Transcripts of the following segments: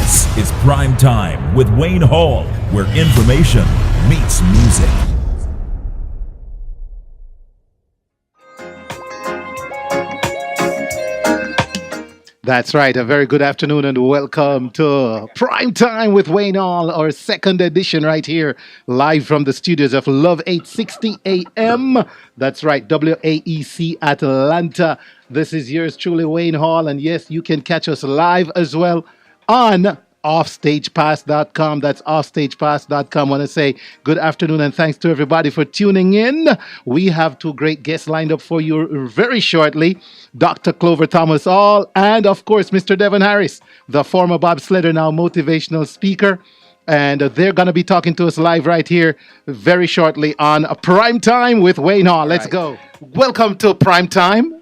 This is Prime Time with Wayne Hall, where information meets music. That's right. A very good afternoon and welcome to Prime Time with Wayne Hall, our second edition right here, live from the studios of Love 860 AM. That's right, WAEC Atlanta. This is yours truly, Wayne Hall. And yes, you can catch us live as well on offstagepass.com. That's offstagepass.com. I want to say good afternoon and thanks to everybody for tuning in. We have two great guests lined up for you very shortly. Dr. Clover Thomas Hall and, of course, Mr. Devon Harris, the former bobsledder, now motivational speaker. And they're going to be talking to us live right here very shortly on Prime Time with Wayne Hall. Let's go. Welcome to Prime Time,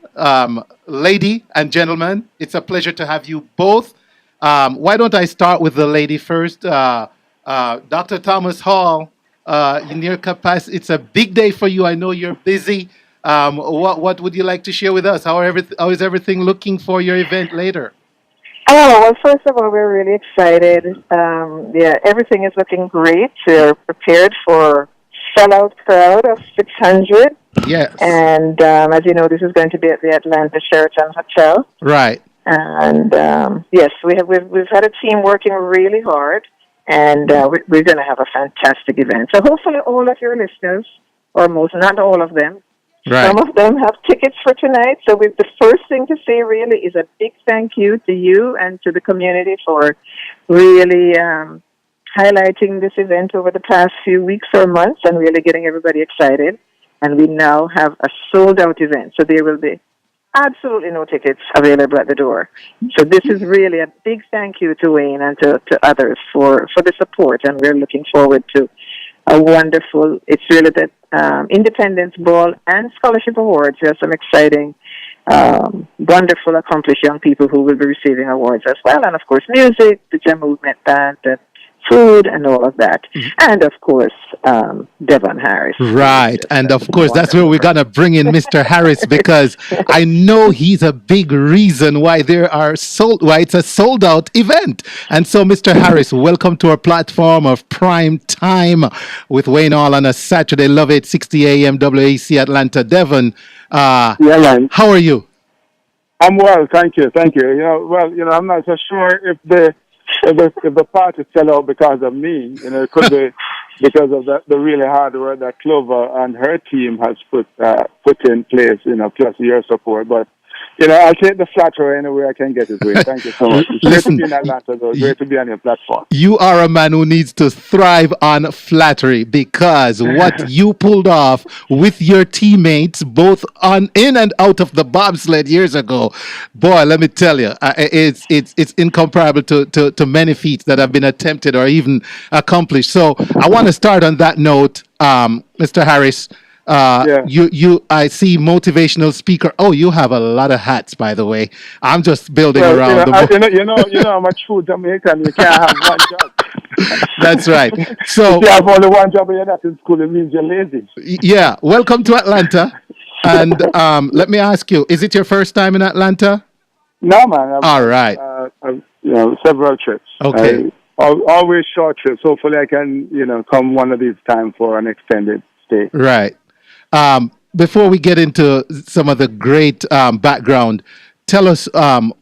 lady and gentlemen. It's a pleasure to have you both. Why don't I start with the lady first? Dr. Thomas Hall, in your capacity, it's a big day for you. I know you're busy. What would you like to share with us? How is everything looking for your event later? Oh, well, first of all, we're really excited. Everything is looking great. We're prepared for sellout crowd of 600. Yes. And as you know, this is going to be at the Atlanta Sheraton Hotel. Right. And yes, we've had a team working really hard, and we're going to have a fantastic event. So hopefully all of your listeners, or most, not all of them, Right. some of them have tickets for tonight. So the first thing to say really is a big thank you to you and to the community for really highlighting this event over the past few weeks or months and really getting everybody excited. And we now have a sold-out event, so there will be absolutely no tickets available at the door. So this is really a big thank you to Wayne and to others for the support, and we're looking forward to a wonderful, it's really the Independence Ball and Scholarship Awards. There are some exciting, wonderful, accomplished young people who will be receiving awards as well, and of course music, the Jam Movement Band, the food, and all of that. And, of course, Devon Harris. Right. And, of course, that's where we're going to bring in Mr. Harris because I know he's a big reason why it's a sold-out event. And so, Mr. Harris, welcome to our platform of Prime Time with Wayne Hall on a Saturday, Love 860 AM, WAC Atlanta. Devon, man. How are you? I'm well, thank you. I'm not so sure if the party sell out because of me. It could be because of the really hard work that Clover and her team has put in place. Plus your support. But I'll take the flattery any way I can get it. Thank you so much. It's great to be in Atlanta, though. Great to be on your platform. You are a man who needs to thrive on flattery because what you pulled off with your teammates, both in and out of the bobsled years ago, boy, let me tell you, it's incomparable to many feats that have been attempted or even accomplished. So I want to start on that note, Mr. Harris. I see motivational speaker. Oh, you have a lot of hats, by the way. I'm just building around I'm a true Jamaican. You can't have one job. That's right. So if you have only one job and you're not in school, it means you're lazy. Yeah. Welcome to Atlanta. And let me ask you, is it your first time in Atlanta? No, man. All right. Several trips. Okay. Always short trips. Hopefully I can, come one of these times for an extended stay. Right. Before we get into some of the great background, tell us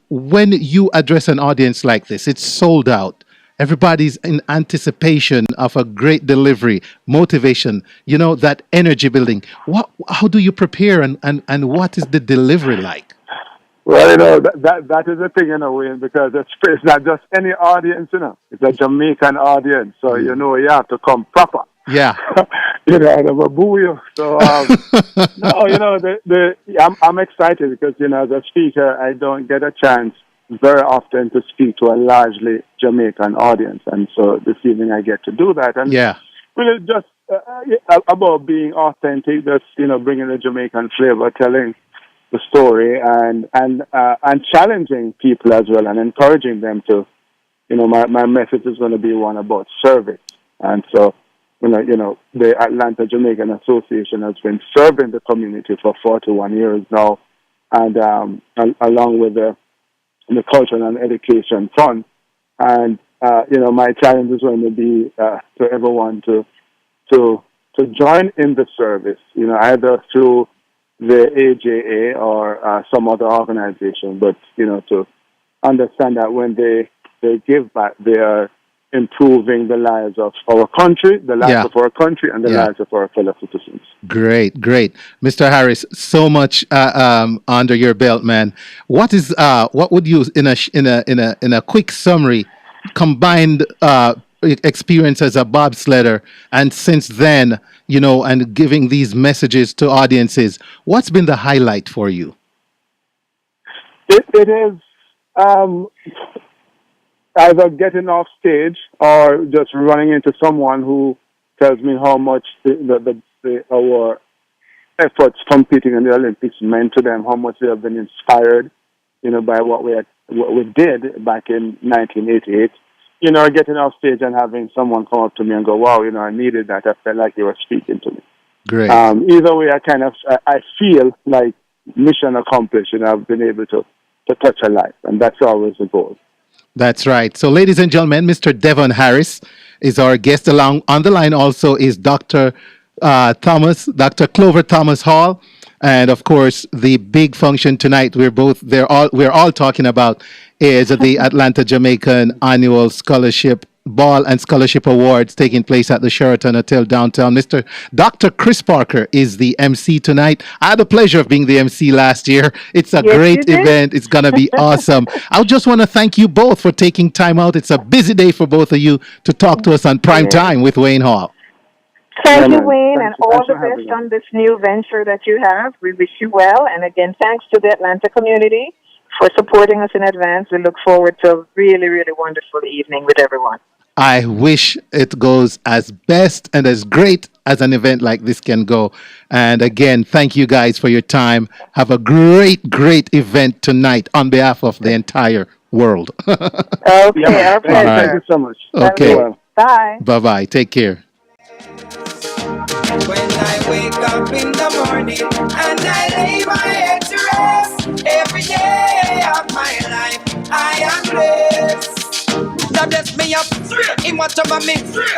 when you address an audience like this, it's sold out. Everybody's in anticipation of a great delivery, motivation, that energy building. How do you prepare and what is the delivery like? Well, that is the thing, Wayne, because it's not just any audience, It's a Jamaican audience, so, you have to come proper. Yeah. They boo you. So, I'm excited because, as a speaker, I don't get a chance very often to speak to a largely Jamaican audience. And so this evening I get to do that. And really just about being authentic, just, bringing the Jamaican flavor, telling the story and challenging people as well and encouraging them to, my message is going to be one about service. And so, the Atlanta Jamaican Association has been serving the community for 41 years now, and along with the Cultural and Education Fund. And my challenge is going to be to everyone to join in the service, either through the AJA or some other organization, but, to understand that when they give back, they are improving the lives of our country, the lives of our country, and the lives of our fellow citizens. Great. Mr. Harris, so much under your belt, man. What would you, in a quick summary, combined experience as a bobsledder, and since then, and giving these messages to audiences, what's been the highlight for you? It is either getting off stage or just running into someone who tells me how much our efforts competing in the Olympics meant to them, how much they have been inspired, by what we did back in 1988. Getting off stage and having someone come up to me and go, wow, I needed that. I felt like you were speaking to me. Great. Either way, I feel like mission accomplished, I've been able to touch a life, and that's always the goal. That's right. So, ladies and gentlemen, Mr. Devon Harris is our guest. Along on the line also is Dr. Dr. Clover Thomas Hall. And of course, the big function tonight we're all talking about is the Atlanta Jamaican Annual Scholarship Ball and Scholarship Awards taking place at the Sheraton Hotel downtown. Dr. Chris Parker is the MC tonight. I had the pleasure of being the MC last year. It's a great event. It's going to be awesome. I just want to thank you both for taking time out. It's a busy day for both of you to talk to us on Prime Time with Wayne Hall. Thank you, Wayne, and all the best on this new venture that you have. We wish you well. And again, thanks to the Atlanta community for supporting us in advance. We look forward to a really, really wonderful evening with everyone. I wish it goes as best and as great as an event like this can go. And again, thank you guys for your time. Have a great, great event tonight on behalf of the entire world. Okay, our pleasure. Thank you so much. Okay. Bye. Bye-bye. Take care. When I wake up in the morning and I lay my head to rest, every day of my life I am blessed. That bless me up, in what over me.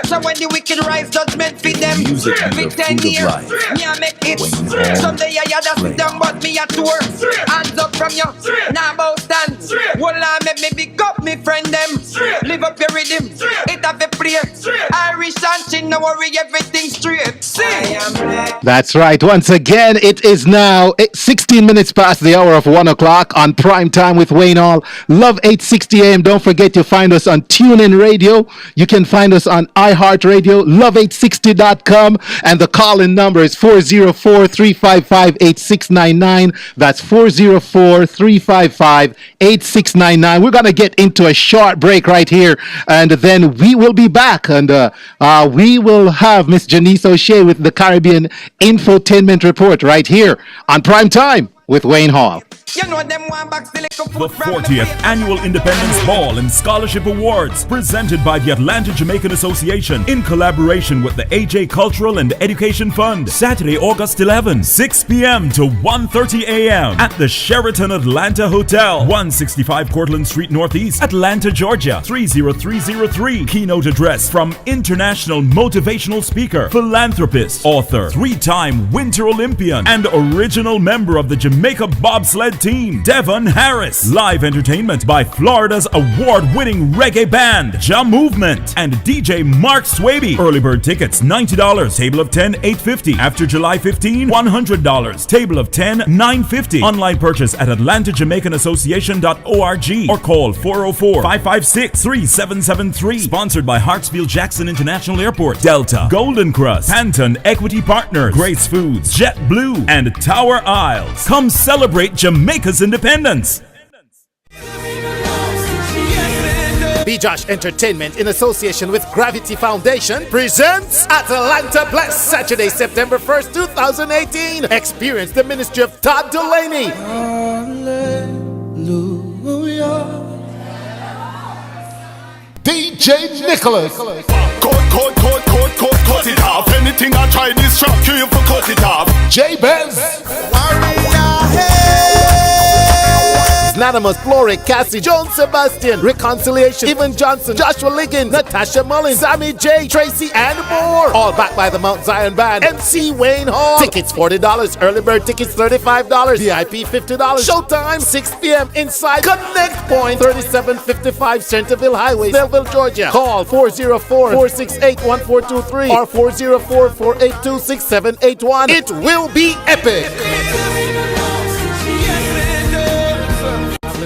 So when the wicked rise, judgment feed them. Music and me the 10 food of years, life. me I make it. Wayne Hall. Someday I had a sit down, but me a tour. Hands up from you, now about stand. Well, I make me big up me friend them. Live up your rhythm, it have a play. Irish and chin, no worry, everything straight. I am blessed. That's right. Once again, it is now 16 minutes past the hour of 1 o'clock on Prime Time with Wayne Hall. Love 860 AM. Don't forget to find us on TuneIn Radio. You can find us on iHeartRadio, love860.com, and the call-in number is 404-355-8699. That's 404-355-8699. We're going to get into a short break right here, and then we will be back, and we will have Miss Janice O'Shea with the Caribbean Infotainment Report right here on Prime Time with Wayne Hall. You know them one back still The 40th Annual Independence Ball and Scholarship Awards, presented by the Atlanta Jamaican Association in collaboration with the AJ Cultural and Education Fund. Saturday, August 11, 6 p.m. to 1:30 a.m. at the Sheraton Atlanta Hotel, 165 Cortlandt Street Northeast, Atlanta, Georgia, 30303. Keynote address from international motivational speaker, philanthropist, author, 3-time Winter Olympian, and original member of the Jamaica bobsled team, Devon Harris. Live entertainment by Florida's award-winning reggae band, Ja Movement, and DJ Mark Swaby. Early bird tickets, $90. Table of 10, $850. After July 15, $100. Table of 10, $950. Online purchase at AtlantaJamaicanAssociation.org or call 404-556-3773. Sponsored by Hartsfield Jackson International Airport, Delta, Golden Crust, Panton Equity Partners, Grace Foods, JetBlue, and Tower Isles. Come celebrate Jamaica's independence. B-Josh Entertainment, in association with Gravity Foundation, presents Atlanta Bless, Saturday, September 1st, 2018. Experience the ministry of Todd Delaney. Hallelujah. DJ Nicholas. Cut it off. Anything I try this shop, you for cut it off. J Benz. Cheese, Nanamus, Glory, Cassie, Joan Sebastian, Reconciliation, Evan Johnson, Joshua Liggins, Natasha Mullins, Sammy J, Tracy, and more. All backed by the Mount Zion Band, MC Wayne Hall. Tickets $40, early bird tickets $35, VIP $50. Showtime 6 p.m. inside Connect Point, 3755 Centerville Highway, Snellville, Georgia. Call 404-468-1423 or 404-482-6781. It will be epic.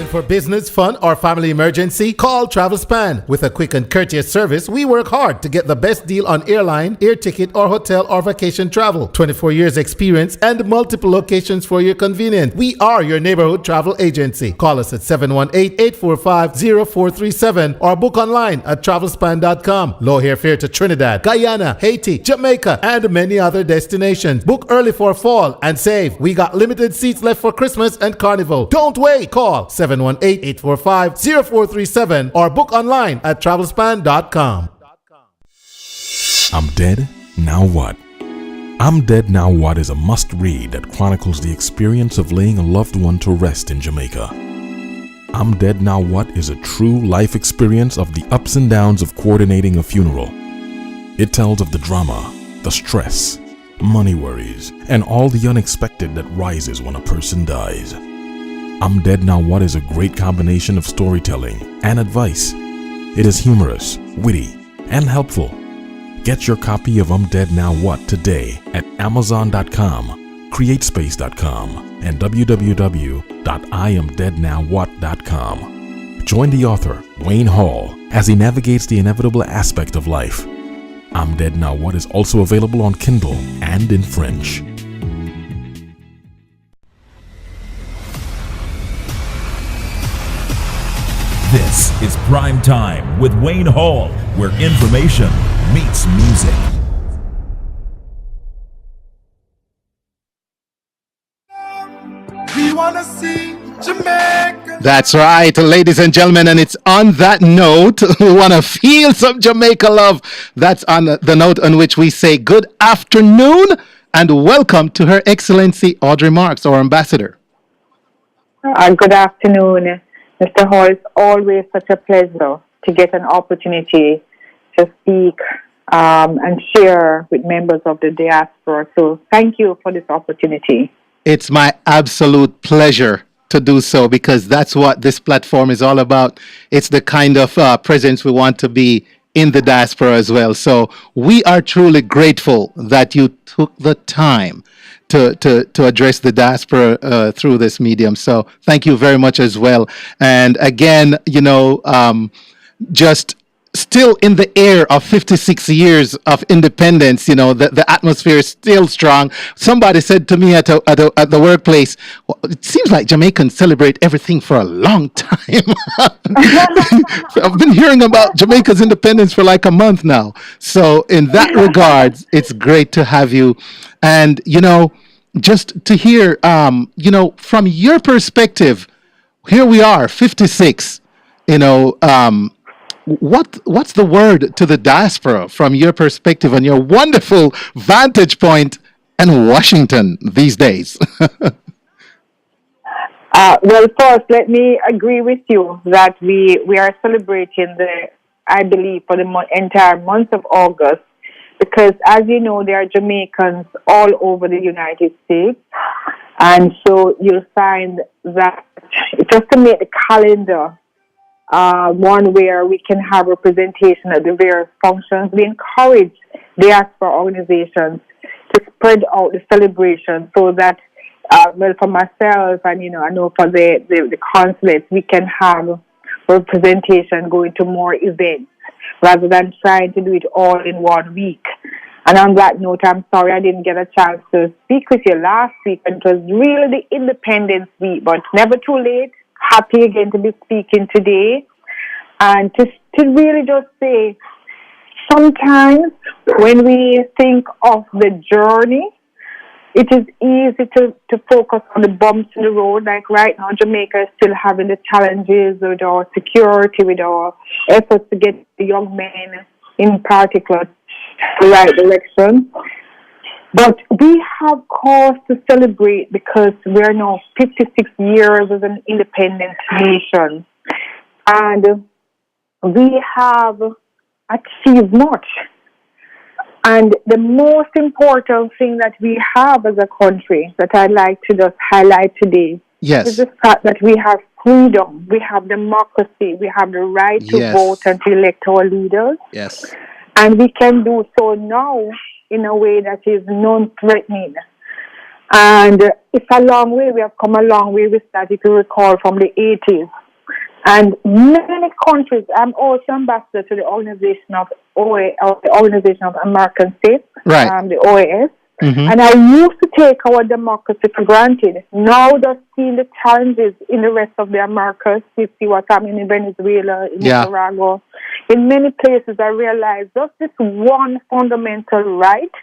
For business, fun, or family emergency, call TravelSpan. With a quick and courteous service, we work hard to get the best deal on airline, air ticket, or hotel or vacation travel. 24 years experience and multiple locations for your convenience. We are your neighborhood travel agency. Call us at 718-845-0437 or book online at travelspan.com. Low airfare to Trinidad, Guyana, Haiti, Jamaica, and many other destinations. Book early for fall and save. We got limited seats left for Christmas and Carnival. Don't wait. Call 718-845-0437 or book online at travelspan.com. I'm Dead, Now What? I'm Dead, Now What is a must-read that chronicles the experience of laying a loved one to rest in Jamaica. I'm Dead, Now What is a true life experience of the ups and downs of coordinating a funeral. It tells of the drama, the stress, money worries, and all the unexpected that rises when a person dies. I'm Dead, Now What is a great combination of storytelling and advice. It is humorous, witty, and helpful. Get your copy of I'm Dead, Now What today at Amazon.com, CreateSpace.com, and www.IamDeadNowWhat.com. Join the author, Wayne Hall, as he navigates the inevitable aspect of life. I'm Dead, Now What is also available on Kindle and in French. This is Prime Time with Wayne Hall, where information meets music. We wanna see Jamaica. That's right, ladies and gentlemen, and it's on that note, we want to feel some Jamaica love. That's on the note on which we say good afternoon and welcome to Her Excellency Audrey Marks, our ambassador. Good afternoon, Mr. Hall. It's always such a pleasure to get an opportunity to speak and share with members of the diaspora. So thank you for this opportunity. It's my absolute pleasure to do so because that's what this platform is all about. It's the kind of presence we want to be in the diaspora as well. So we are truly grateful that you took the time to address the diaspora through this medium. So thank you very much as well. And again, just still in the air of 56 years of independence, the atmosphere is still strong. Somebody said to me at the workplace, well, it seems like Jamaicans celebrate everything for a long time. I've been hearing about Jamaica's independence for like a month now. So in that regard, it's great to have you. And, just to hear, from your perspective, here we are, 56, what's the word to the diaspora from your perspective and your wonderful vantage point in Washington these days? Well, first, let me agree with you that we are celebrating I believe, for the entire month of August, because as you know, there are Jamaicans all over the United States. And so you'll find that just to make the calendar one where we can have representation at the various functions, we encourage diaspora organizations to spread out the celebration so that, for myself and, I know for the consulates, we can have representation going to more events rather than trying to do it all in 1 week. And on that note, I'm sorry I didn't get a chance to speak with you last week. And it was really the Independence Week, but never too late. Happy again to be speaking today. And to really just say, sometimes when we think of the journey, it is easy to focus on the bumps in the road. Like right now, Jamaica is still having the challenges with our security, with our efforts to get the young men in particular the right direction. But we have cause to celebrate because we are now 56 years as an independent nation. And we have achieved much. And the most important thing that we have as a country that I'd like to just highlight today is the fact that we have freedom, we have democracy, we have the right to vote and to elect our leaders. Yes. And we can do so now in a way that is non-threatening. And it's a long way. We have come a long way with that, if you recall, from the 80s. And many countries, I'm also ambassador to the Organization of the Organization of American States, the OAS. Mm-hmm. And I used to take our democracy for granted. Now just seeing the challenges in the rest of the Americas, we see what's happening in Venezuela, in Nicaragua. In many places, I realized just this one fundamental right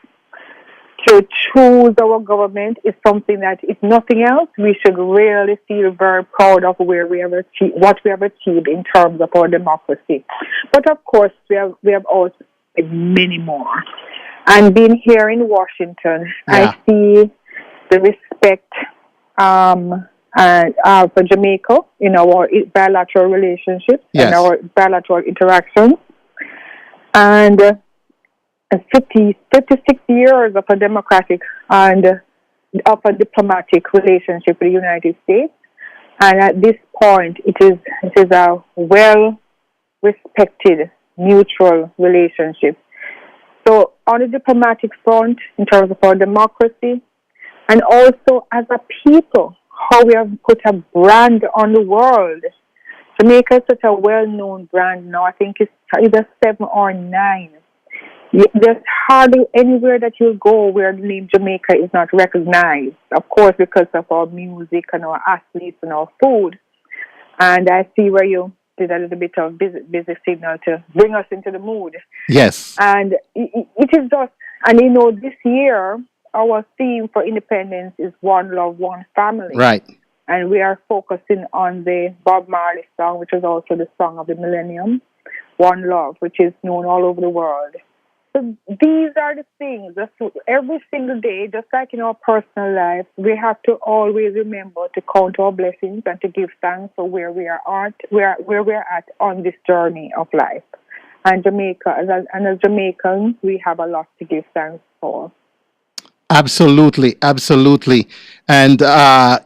to choose our government is something that, if nothing else, we should really feel very proud of where we have achieved, what we have achieved in terms of our democracy. But of course, we have also many more. And being here in Washington, I see the respect for Jamaica in our bilateral relationships and our bilateral interactions. And 56 years of a democratic and of a diplomatic relationship with the United States. And at this point, it is a well-respected, neutral relationship. So on the diplomatic front, in terms of our democracy, and also as a people, how we have put a brand on the world. Jamaica is such a well-known brand now. I think it's either 7 or 9. There's hardly anywhere that you'll go where the name Jamaica is not recognized, of course, because of our music and our athletes and our food. And I see where you did a little bit of busy signal to bring us into the mood. Yes. And it is just, and you know, this year, our theme for independence is One Love, One Family. Right. And we are focusing on the Bob Marley song, which is also the song of the millennium, One Love, which is known all over the world. So these are the things. Every single day, just like in our personal life, we have to always remember to count our blessings and to give thanks for where we are at, where we're at on this journey of life. And Jamaica, as Jamaicans, we have a lot to give thanks for. Absolutely, absolutely. And I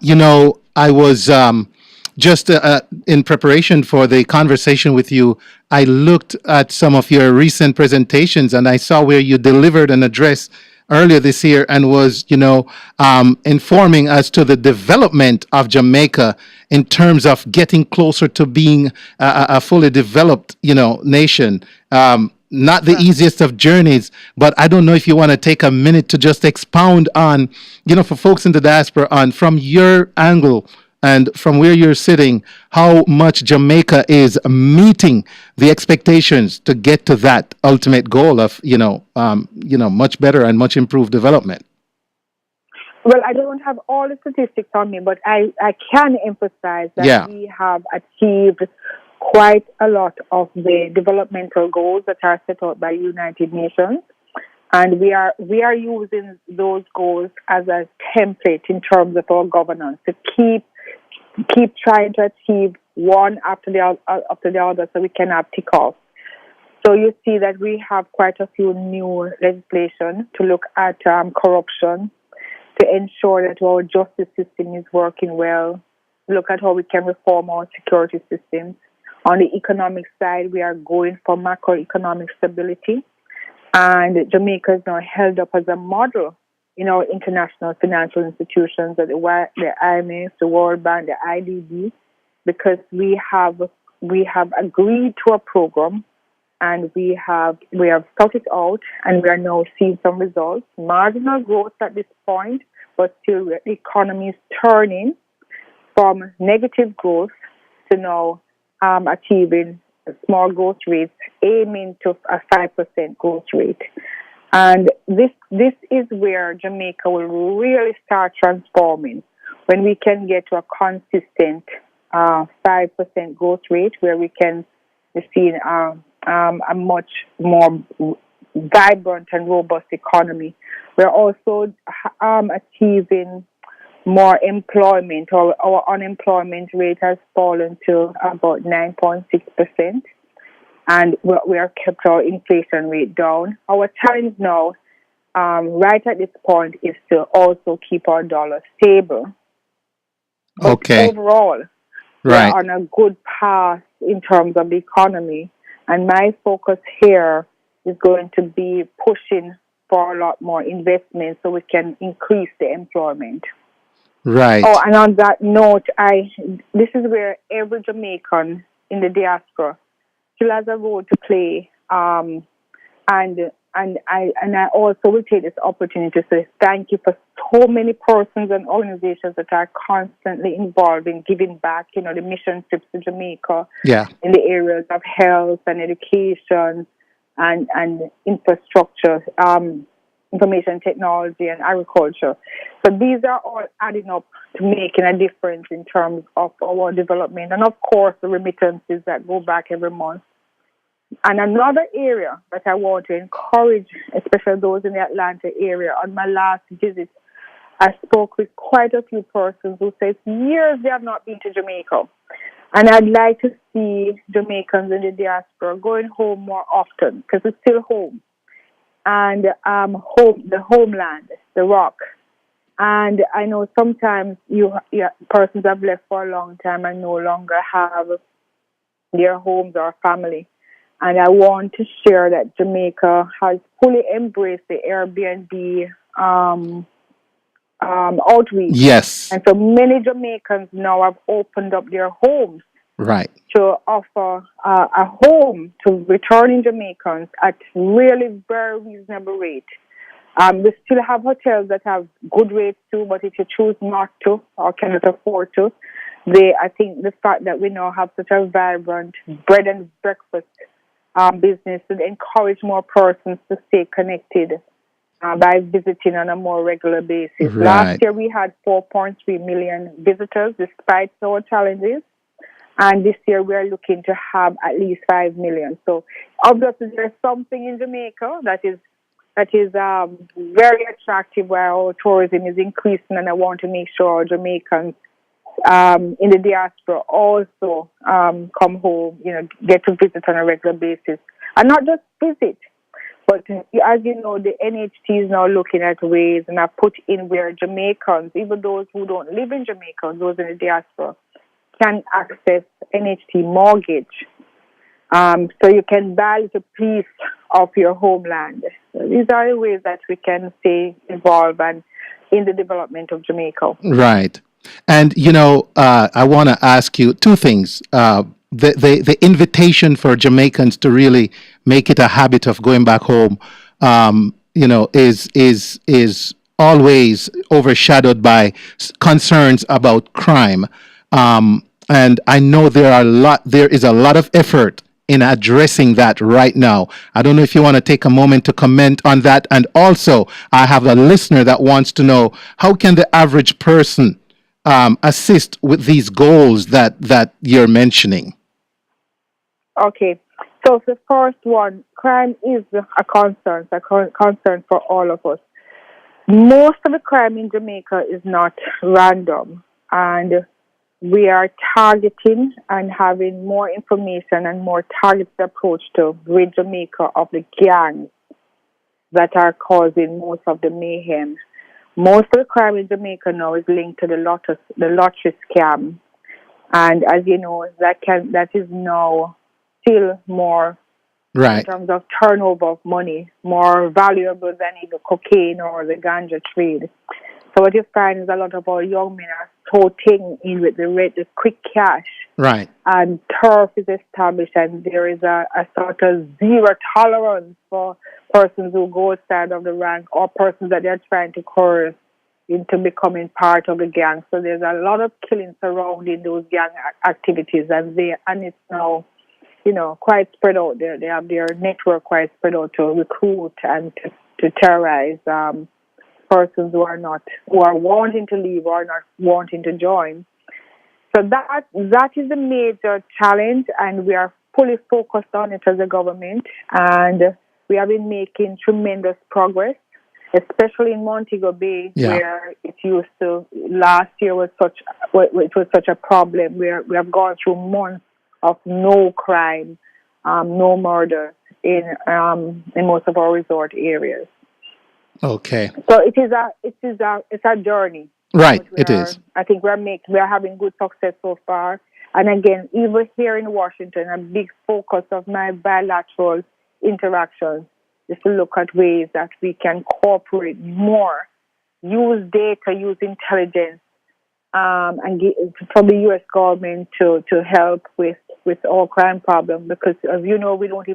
was just in preparation for the conversation with you, I looked at some of your recent presentations and I saw where you delivered an address earlier this year and was, informing as to the development of Jamaica in terms of getting closer to being a fully developed, nation. Not the easiest of journeys, but I don't know if you want to take a minute to just expound on, for folks in the diaspora, on from your angle and from where you're sitting, how much Jamaica is meeting the expectations to get to that ultimate goal of, much better and much improved development. Well, I don't have all the statistics on me, but I can emphasize that we have achieved quite a lot of the developmental goals that are set out by United Nations. And we are using those goals as a template in terms of our governance to keep trying to achieve one after the other so we can have tick off. So you see that we have quite a few new legislation to look at corruption, to ensure that our justice system is working well, look at how we can reform our security systems. On the economic side, we are going for macroeconomic stability. And Jamaica is now held up as a model in our international financial institutions, the IMF, the World Bank, the IDB, because we have agreed to a program and we have thought it out and we are now seeing some results. Marginal growth at this point, but still the economy is turning from negative growth to now achieving small growth rates, aiming to a 5% growth rate. And this is where Jamaica will really start transforming, when we can get to a consistent 5% growth rate, where we can see a much more vibrant and robust economy. We're also achieving more employment. Our unemployment rate has fallen to about 9.6%, and we are kept our inflation rate down. Our challenge now, right at this point, is to also keep our dollar stable. But okay. Overall, we're on a good path in terms of the economy, and my focus here is going to be pushing for a lot more investment so we can increase the employment. Right. Oh, and on that note, this is where every Jamaican in the diaspora still has a role to play. And I also will take this opportunity to say thank you for so many persons and organizations that are constantly involved in giving back, the mission trips to Jamaica in the areas of health and education and infrastructure, information technology and agriculture. So these are all adding up to making a difference in terms of our development. And of course, the remittances that go back every month. And another area that I want to encourage, especially those in the Atlanta area, on my last visit, I spoke with quite a few persons who said years they have not been to Jamaica. And I'd like to see Jamaicans in the diaspora going home more often, because it's still home. And the homeland, the rock. And I know sometimes persons have left for a long time and no longer have their homes or family. And I want to share that Jamaica has fully embraced the Airbnb outreach. Yes. And so many Jamaicans now have opened up their homes to offer a home to returning Jamaicans at really very reasonable rate. We still have hotels that have good rates too, but if you choose not to or cannot afford to, I think the fact that we now have such a vibrant bread and breakfast business would encourage more persons to stay connected by visiting on a more regular basis. Last year we had 4.3 million visitors despite our challenges. And this year we are looking to have at least 5 million. So obviously there's something in Jamaica that is very attractive where our tourism is increasing, and I want to make sure our Jamaicans in the diaspora also come home, get to visit on a regular basis. And not just visit, but as you know, the NHT is now looking at ways and have put in where Jamaicans, even those who don't live in Jamaica, those in the diaspora, can access NHT mortgage. So you can buy the piece of your homeland. So these are the ways that we can stay involved and in the development of Jamaica. Right. And, I want to ask you two things. The invitation for Jamaicans to really make it a habit of going back home, is always overshadowed by concerns about crime. And I know there is a lot of effort in addressing that right now. I don't know if you want to take a moment to comment on that. And also, I have a listener that wants to know, how can the average person assist with these goals that you're mentioning? Okay. So the first one, crime is a concern for all of us. Most of the crime in Jamaica is not random, and we are targeting and having more information and more targeted approach to rid Jamaica of the gangs that are causing most of the mayhem. Most of the crime in Jamaica now is linked to the lottery scam, and as you know, that is now still more in terms of turnover of money, more valuable than either cocaine or the ganja trade. So what you find is a lot of our young men are so taken in with the quick cash. Right. And turf is established, and there is a sort of zero tolerance for persons who go outside of the rank or persons that they're trying to coerce into becoming part of the gang. So there's a lot of killing surrounding those gang activities, and it's now, quite spread out there. They have their network quite spread out to recruit and to terrorize persons who are wanting to leave or not wanting to join. So that is the major challenge, and we are fully focused on it as a government. And we have been making tremendous progress, especially in Montego Bay, where it used to, last year was such a problem, where we have gone through months of no crime, no murder in most of our resort areas. Okay. So it's a journey. Right, it is. I think we are having good success so far. And again, even here in Washington, a big focus of my bilateral interactions is to look at ways that we can cooperate more, use data, use intelligence, and get from the U.S. government to help with our crime problem. Because as you know, we don't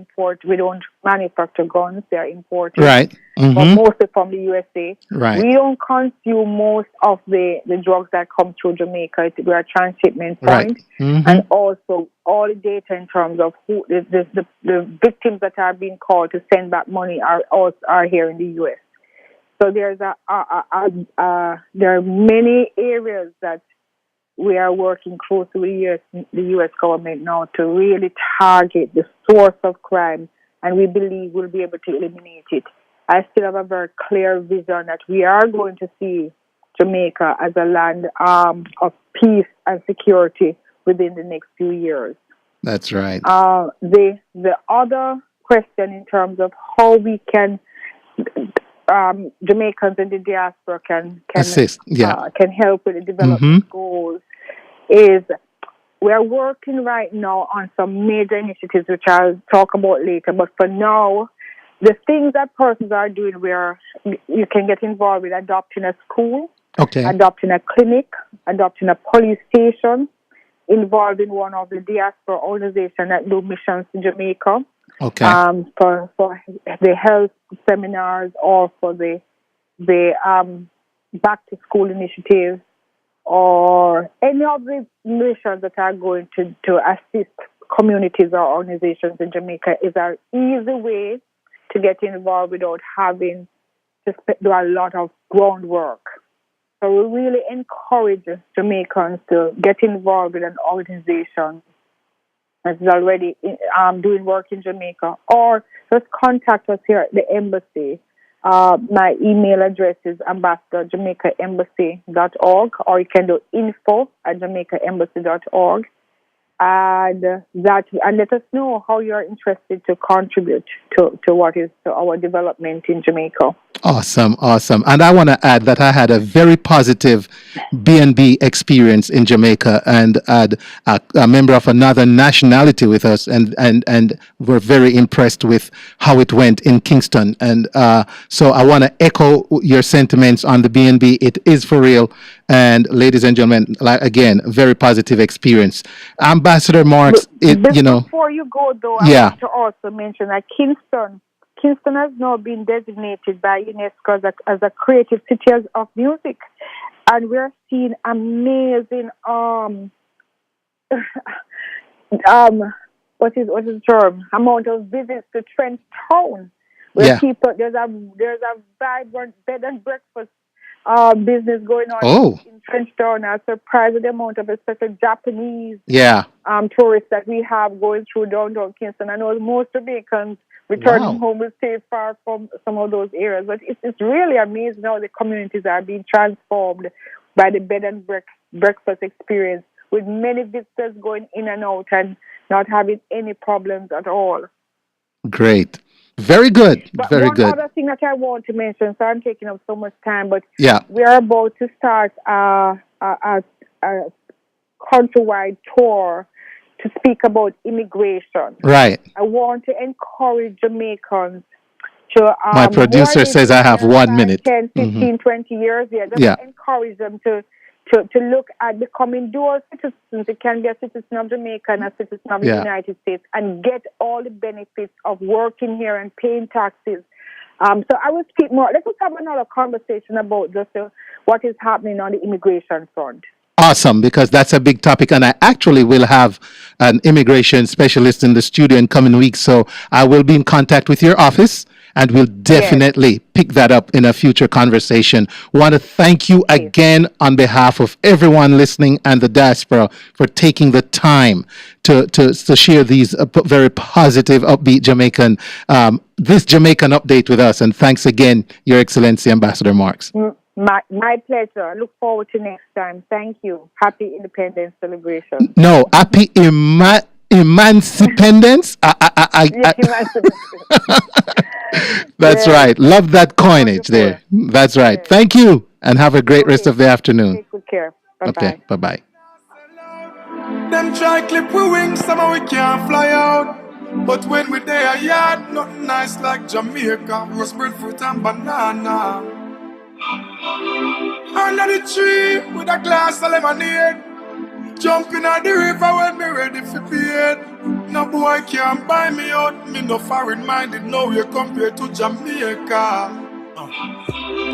manufacture guns; they are imported, right? Mm-hmm. But mostly from the USA. Right. We don't consume most of the drugs that come through Jamaica. We are a transshipment point, right. Mm-hmm. And also all the data in terms of who the victims that are being called to send back money are here in the U.S. So there are many areas that we are working closely with the U.S. government now to really target the source of crime, and we believe we'll be able to eliminate it. I still have a very clear vision that we are going to see Jamaica as a land of peace and security within the next few years. That's right. The other question in terms of how we can Jamaicans in the diaspora can assist, can help with the development goals is we're working right now on some major initiatives which I'll talk about later. But for now, the things that persons are doing where you can get involved with adopting a school, adopting a clinic, adopting a police station, involved in one of the diaspora organizations that do missions in Jamaica. Okay. For the health seminars or for the back to school initiatives or any of the missions that are going to assist communities or organizations in Jamaica is an easy way to get involved without having to do a lot of groundwork. So we really encourage Jamaicans to get involved with an organization that is already doing work in Jamaica, or just contact us here at the embassy. My email address is ambassador@jamaicaembassy.org, or you can do info@jamaicaembassy.org. And let us know how you are interested to contribute to our development in Jamaica. Awesome. And I want to add that I had a very positive B&B experience in Jamaica, and had a member of another nationality with us, and we're very impressed with how it went in Kingston. And so I want to echo your sentiments on the B&B. It is for real. And ladies and gentlemen, again, very positive experience. Ambassador Marks, before you go though, I want to also mention that Kingston has now been designated by UNESCO as a creative city of music, and we're seeing amazing what is the term? Amount of visits to Trench Town, where people there's a vibrant bed and breakfast business going on in Trench Town. I'm surprised at the amount of especially Japanese tourists that we have going through downtown Kingston. I know most Jamaicans returning home will stay far from some of those areas, but it's really amazing how the communities are being transformed by the bed and breakfast experience, with many visitors going in and out and not having any problems at all. Great. Very good. Very good. One other thing that I want to mention, so I'm taking up so much time, but we are about to start a countrywide tour to speak about immigration. Right. I want to encourage Jamaicans to... My producer says I have 1 minute. 10, 15, 20 years. Encourage them to look at becoming dual citizens. They can be a citizen of Jamaica and a citizen of the United States and get all the benefits of working here and paying taxes. So I will speak more. Let's have another conversation about just what is happening on the immigration front. Awesome, because that's a big topic, and I actually will have an immigration specialist in the studio in coming weeks, so I will be in contact with your office, and we'll definitely pick that up in a future conversation. Want to thank you again on behalf of everyone listening and the diaspora for taking the time to share these very positive, upbeat Jamaican, this Jamaican update with us. And thanks again, Your Excellency, Ambassador Marks. My pleasure. Look forward to next time. Thank you. Happy Independence celebration. No, happy emancipendence. That's right. Love that coinage there. That's right. Thank you, and have a great rest of the afternoon. Take good care. Bye-bye. Okay, bye-bye. Them try clip we wings, somehow we can't fly out. But when we there yard, nothing nice like Jamaica. Roast breadfruit and banana. Under the tree with a glass of lemonade. Jumping at the river when me ready for bed. No boy can't buy me out. Me no foreign minded, no way compared to Jamaica.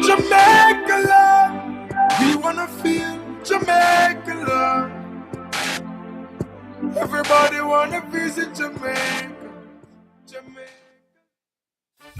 Jamaica love. We wanna feel Jamaica love. Everybody wanna visit Jamaica.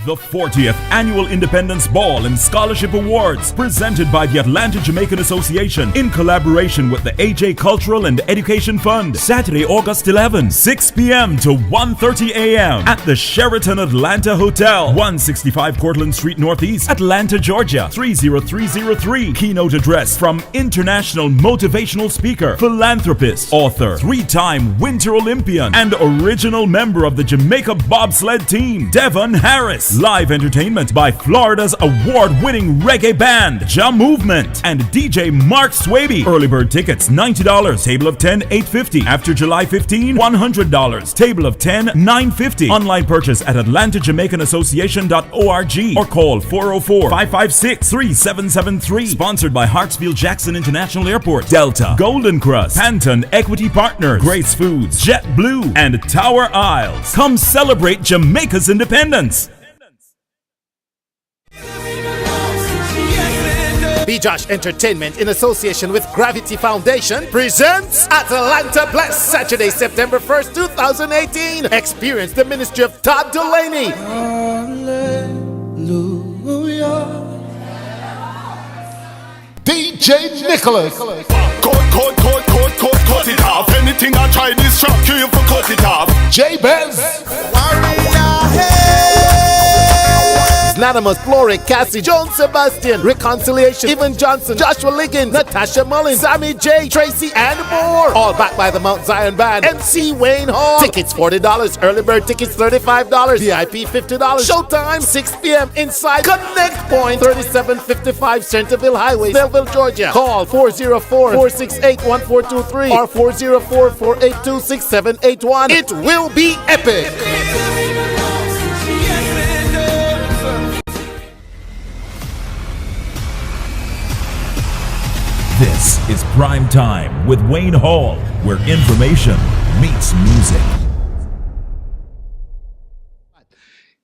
The 40th Annual Independence Ball and Scholarship Awards, presented by the Atlanta Jamaican Association in collaboration with the AJ Cultural and Education Fund. Saturday, August 11, 6 p.m. to 1:30 a.m. at the Sheraton Atlanta Hotel, 165 Cortlandt Street Northeast, Atlanta, Georgia, 30303. Keynote address from international motivational speaker, philanthropist, author, 3-time Winter Olympian, and original member of the Jamaica bobsled team, Devon Harris. Live entertainment by Florida's award-winning reggae band, Ja Movement, and DJ Mark Swaby. Early bird tickets, $90. Table of 10, $850. After July 15, $100. Table of 10, $950. Online purchase at AtlantaJamaicanAssociation.org or call 404-556-3773. Sponsored by Hartsfield-Jackson International Airport, Delta, Golden Crust, Panton Equity Partners, Grace Foods, JetBlue, and Tower Isles. Come celebrate Jamaica's independence. B-Josh Entertainment, in association with Gravity Foundation, presents Atlanta Bless, Saturday, September 1st, 2018. Experience the ministry of Todd Delaney. Hallelujah. DJ Nicholas. Cut it off. Anything I try this shop, you for cut it off. J-Benz. Anonymous, Glory, Cassie, Joan Sebastian, Reconciliation, Evan Johnson, Joshua Liggins, Natasha Mullins, Sammy J, Tracy, and more. All backed by the Mount Zion Band. MC Wayne Hall. Tickets $40. Early bird tickets $35. VIP $50. Showtime 6 p.m. inside Connect Point, 3755 Centerville Highway, Belleville, Georgia. Call 404-468-1423 or 404-482-6781. It will be epic. This is Prime Time with Wayne Hall, where information meets music.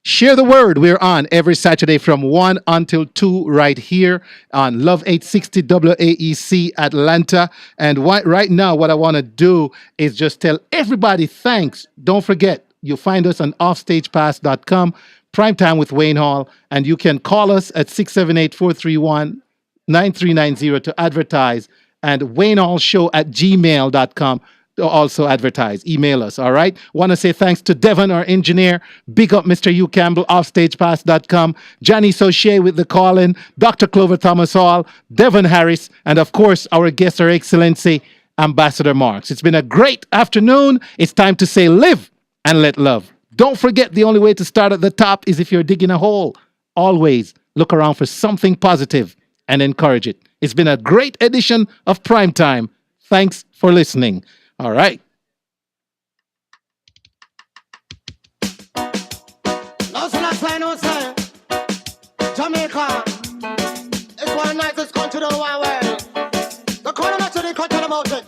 Share the word. We're on every Saturday from 1 until 2 right here on Love 860 WAEC Atlanta. And right now, what I want to do is just tell everybody thanks. Don't forget, you find us on offstagepass.com, Primetime with Wayne Hall, and you can call us at 678-431-9390 to advertise, and WayneHallShow@gmail.com to also advertise. Email us, all right? Want to say thanks to Devon, our engineer. Big up Mr. Hugh Campbell, offstagepass.com. Johnny Soche with the call-in. Dr. Clover Thomas Hall. Devon Harris. And, of course, our guest, Her Excellency, Ambassador Marks. It's been a great afternoon. It's time to say live and let love. Don't forget, the only way to start at the top is if you're digging a hole. Always look around for something positive and encourage it. It's been a great edition of Primetime. Thanks for listening. All right. Jamaica is one nicest country in the world. The corner to the country about it.